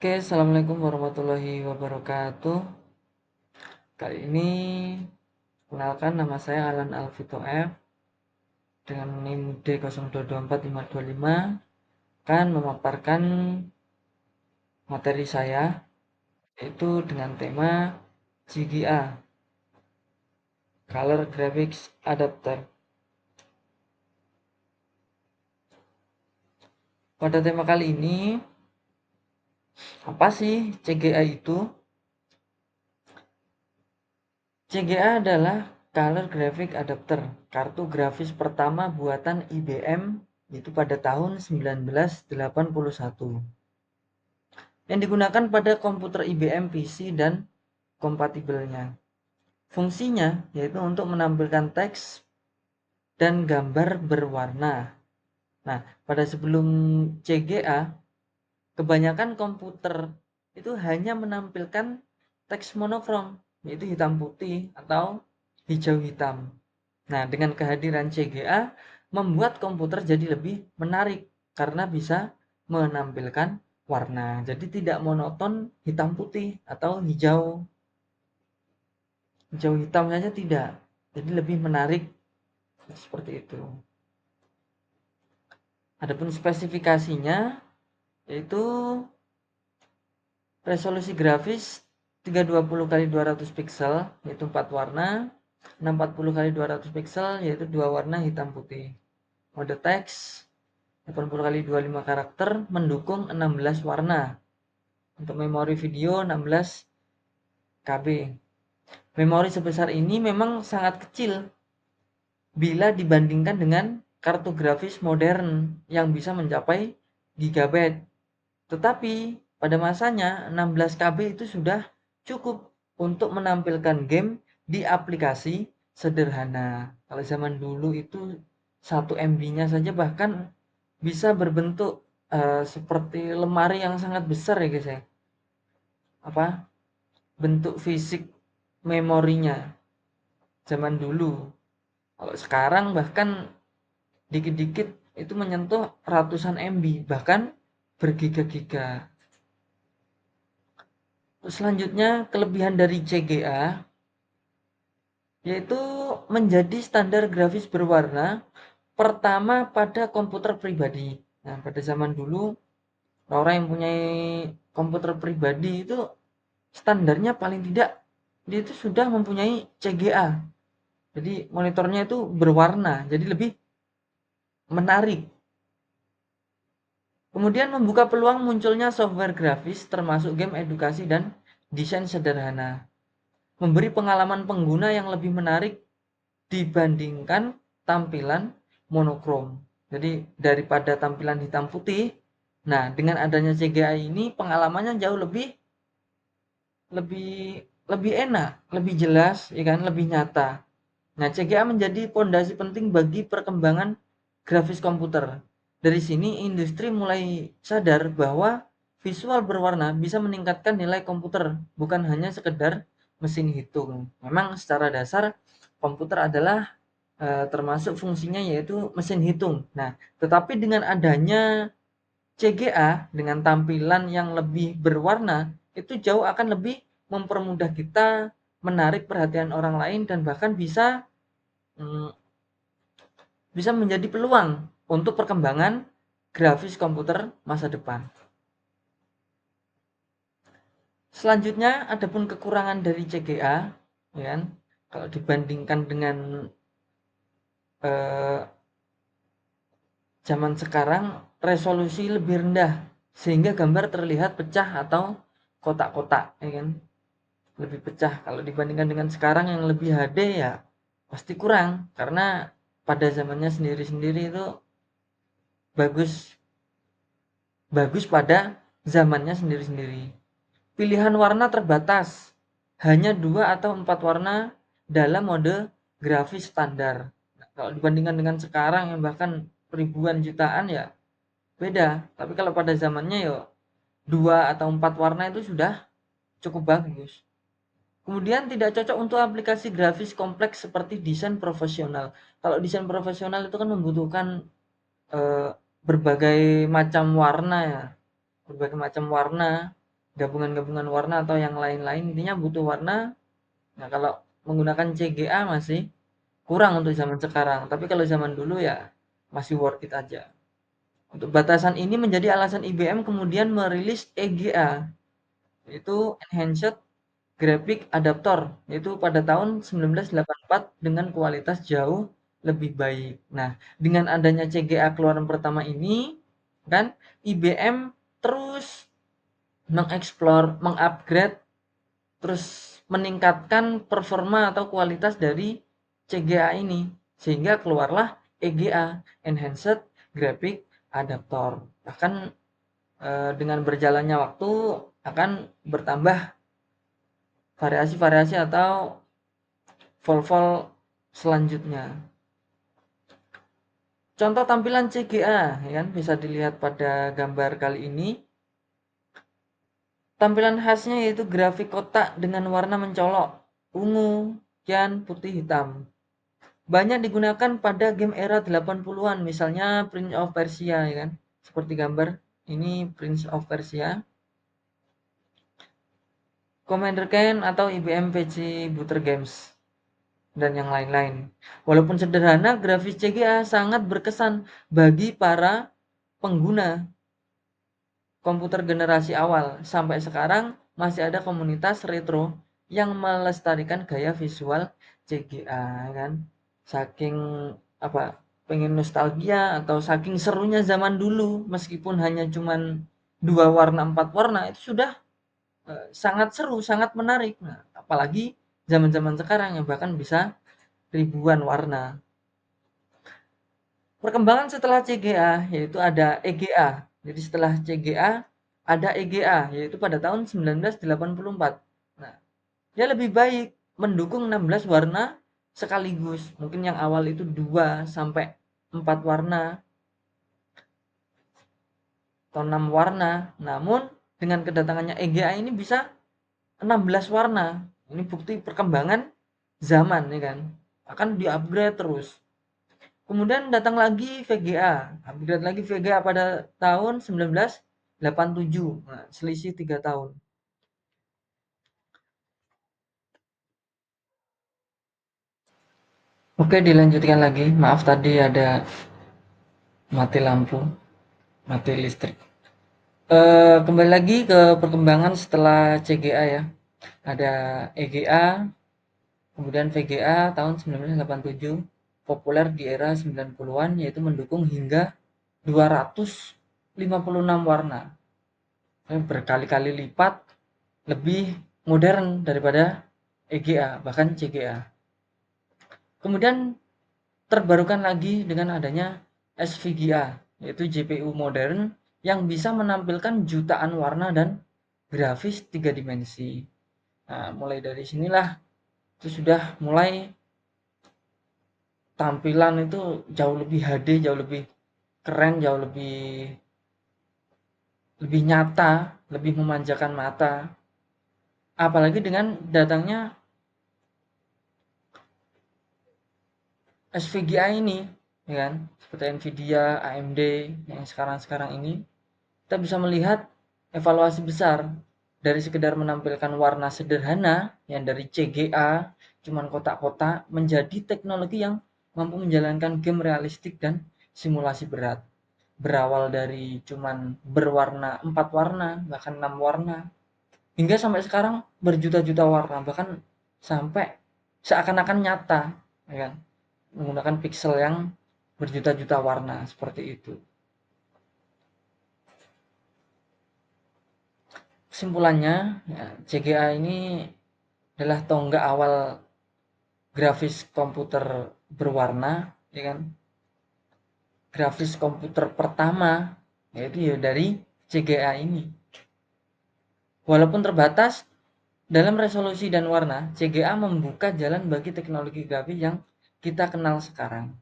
Oke, assalamualaikum warahmatullahi wabarakatuh. Kali ini, kenalkan nama saya Alan Alvito F. Dengan NIM D022455 akan memaparkan materi saya, yaitu dengan tema CGA, Color Graphics Adapter. Pada tema kali ini, apa sih CGA itu? CGA adalah Color Graphic Adapter, kartu grafis pertama buatan IBM, itu pada tahun 1981. Yang digunakan pada komputer IBM PC dan kompatibelnya. Fungsinya yaitu untuk menampilkan teks dan gambar berwarna. Nah, pada sebelum CGA, kebanyakan komputer itu hanya menampilkan teks monokrom, yaitu hitam putih atau hijau hitam. Nah, dengan kehadiran CGA membuat komputer jadi lebih menarik karena bisa menampilkan warna. Jadi tidak monoton hitam putih atau hijau hitam saja tidak. Jadi lebih menarik seperti itu. Adapun spesifikasinya yaitu resolusi grafis 320 kali 200 pixel yaitu 4 warna, 640 kali 200 pixel yaitu 2 warna hitam putih. Mode teks 80 kali 25 karakter mendukung 16 warna. Untuk memori video 16 KB. Memori sebesar ini memang sangat kecil bila dibandingkan dengan kartu grafis modern yang bisa mencapai gigabyte. Tetapi pada masanya 16 KB itu sudah cukup untuk menampilkan game di aplikasi sederhana. Kalau zaman dulu itu 1 MB-nya saja bahkan bisa berbentuk seperti lemari yang sangat besar ya guys ya. Bentuk fisik memorinya zaman dulu. Kalau sekarang bahkan dikit-dikit itu menyentuh ratusan MB, bahkan bergiga-giga. Selanjutnya, kelebihan dari CGA yaitu menjadi standar grafis berwarna pertama pada komputer pribadi. Nah, pada zaman dulu orang yang punya komputer pribadi itu standarnya paling tidak dia itu sudah mempunyai CGA. Jadi monitornya itu berwarna, jadi lebih menarik. Kemudian membuka peluang munculnya software grafis termasuk game edukasi dan desain sederhana. Memberi pengalaman pengguna yang lebih menarik dibandingkan tampilan monokrom. Jadi daripada tampilan hitam putih, nah dengan adanya CGI ini pengalamannya jauh lebih lebih lebih enak, lebih jelas, ya kan, lebih nyata. Nah, CGA menjadi pondasi penting bagi perkembangan grafis komputer. Dari sini industri mulai sadar bahwa visual berwarna bisa meningkatkan nilai komputer, bukan hanya sekedar mesin hitung. Memang secara dasar komputer adalah termasuk fungsinya yaitu mesin hitung. Nah, tetapi dengan adanya CGA dengan tampilan yang lebih berwarna itu jauh akan lebih mempermudah kita menarik perhatian orang lain dan bahkan mm, bisa menjadi peluang untuk perkembangan grafis komputer masa depan. Selanjutnya adapun kekurangan dari CGA, ya kan? Kalau dibandingkan dengan eh, zaman sekarang resolusi lebih rendah sehingga gambar terlihat pecah atau kotak-kotak, ya kan? Lebih pecah. Kalau dibandingkan dengan sekarang yang lebih HD ya pasti kurang karena pada zamannya sendiri-sendiri itu bagus bagus pada zamannya sendiri-sendiri. Pilihan warna terbatas, hanya 2 atau 4 warna dalam mode grafis standar. Nah, kalau dibandingkan dengan sekarang yang bahkan ribuan jutaan ya beda. Tapi kalau pada zamannya ya 2 atau 4 warna itu sudah cukup bagus. Kemudian tidak cocok untuk aplikasi grafis kompleks seperti desain profesional. Kalau desain profesional itu kan membutuhkan berbagai macam warna ya, berbagai macam warna. gabungan-gabungan warna atau yang lain-lain, intinya butuh warna. Nah, kalau menggunakan CGA masih kurang untuk zaman sekarang, tapi kalau zaman dulu ya masih worth it aja. Untuk batasan ini menjadi alasan IBM kemudian merilis EGA, yaitu Enhanced Graphic Adaptor, yaitu pada tahun 1984 dengan kualitas jauh lebih baik. Nah, dengan adanya CGA keluaran pertama ini, kan IBM terus mengeksplor, mengupgrade, terus meningkatkan performa atau kualitas dari CGA ini, sehingga keluarlah EGA, Enhanced Graphic Adaptor. Bahkan dengan berjalannya waktu akan bertambah variasi-variasi atau vol-vol selanjutnya. Contoh tampilan CGA ya kan bisa dilihat pada gambar kali ini. Tampilan khasnya yaitu grafik kotak dengan warna mencolok, ungu, dan putih hitam. Banyak digunakan pada game era 80-an, misalnya Prince of Persia ya kan. Seperti gambar ini Prince of Persia, Commander Keen atau IBM PC Butter Games dan yang lain-lain. Walaupun sederhana, grafis CGA sangat berkesan bagi para pengguna komputer generasi awal. Sampai sekarang masih ada komunitas retro yang melestarikan gaya visual CGA kan. Saking apa pengen nostalgia atau saking serunya zaman dulu, meskipun hanya cuman 2 warna 4 warna itu sudah sangat seru, sangat menarik. Nah, apalagi zaman-zaman sekarang yang bahkan bisa ribuan warna. Perkembangan setelah CGA yaitu ada EGA. Jadi setelah CGA ada EGA yaitu pada tahun 1984. Nah, dia lebih baik mendukung 16 warna sekaligus. Mungkin yang awal itu 2 sampai 4 warna atau 6 warna. Namun dengan kedatangannya EGA ini bisa 16 warna. Ini bukti perkembangan zaman ya kan. Akan di-upgrade terus. Kemudian datang lagi VGA, upgrade lagi VGA pada tahun 1987. Nah, selisih 3 tahun. Oke, dilanjutkan lagi. Maaf tadi ada mati lampu, mati listrik. Kembali lagi ke perkembangan setelah CGA ya. Ada EGA, kemudian VGA tahun 1987, populer di era 90-an yaitu mendukung hingga 256 warna. Berkali-kali lipat lebih modern daripada EGA, bahkan CGA. Kemudian terbarukan lagi dengan adanya SVGA, yaitu GPU modern yang bisa menampilkan jutaan warna dan grafis 3 dimensi. Nah, mulai dari sinilah itu sudah mulai tampilan itu jauh lebih HD, jauh lebih keren, jauh lebih nyata, lebih memanjakan mata. Apalagi dengan datangnya SVGA ini, ya kan? Seperti Nvidia, AMD yang sekarang-sekarang ini, kita bisa melihat evaluasi besar dari sekedar menampilkan warna sederhana yang dari CGA, cuman kotak-kotak, menjadi teknologi yang mampu menjalankan game realistik dan simulasi berat. Berawal dari cuman berwarna 4 warna, bahkan 6 warna, hingga sampai sekarang berjuta-juta warna, bahkan sampai seakan-akan nyata, ya kan? Menggunakan pixel yang berjuta-juta warna seperti itu. Kesimpulannya, ya, CGA ini adalah tonggak awal grafis komputer berwarna, ya kan? Grafis komputer pertama yaitu ya dari CGA ini. Walaupun terbatas dalam resolusi dan warna, CGA membuka jalan bagi teknologi grafis yang kita kenal sekarang.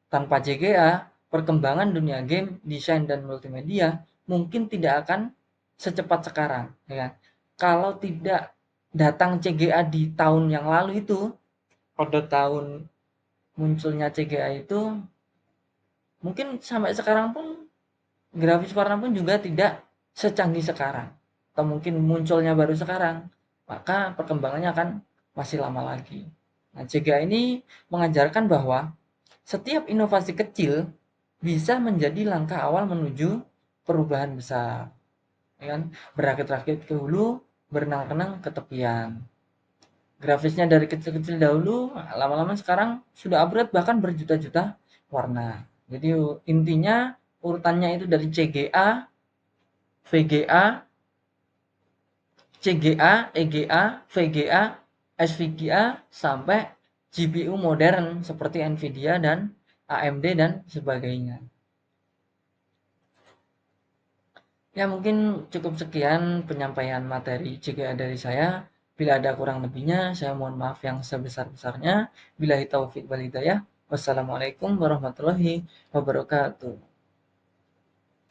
Tanpa CGA, perkembangan dunia game, desain, dan multimedia mungkin tidak akan secepat sekarang. Ya kan? Kalau tidak datang CGA di tahun yang lalu itu, pada tahun munculnya CGA itu, mungkin sampai sekarang pun grafis warna pun juga tidak secanggih sekarang. atau mungkin munculnya baru sekarang, maka perkembangannya akan masih lama lagi. Nah, CGA ini mengajarkan bahwa setiap inovasi kecil bisa menjadi langkah awal menuju perubahan besar, ya kan? Berakit-rakit ke hulu, berenang-renang ke tepian. Grafisnya dari kecil-kecil dahulu, lama-lama sekarang sudah upgrade bahkan berjuta-juta warna. Jadi intinya urutannya itu dari CGA, VGA, CGA, EGA, VGA, SVGA sampai GPU modern seperti Nvidia dan AMD dan sebagainya. Ya mungkin cukup sekian penyampaian materi CGA dari saya. Bila ada kurang lebihnya, saya mohon maaf yang sebesar-besarnya. Billahi taufik wal hidayah. Wassalamualaikum warahmatullahi wabarakatuh.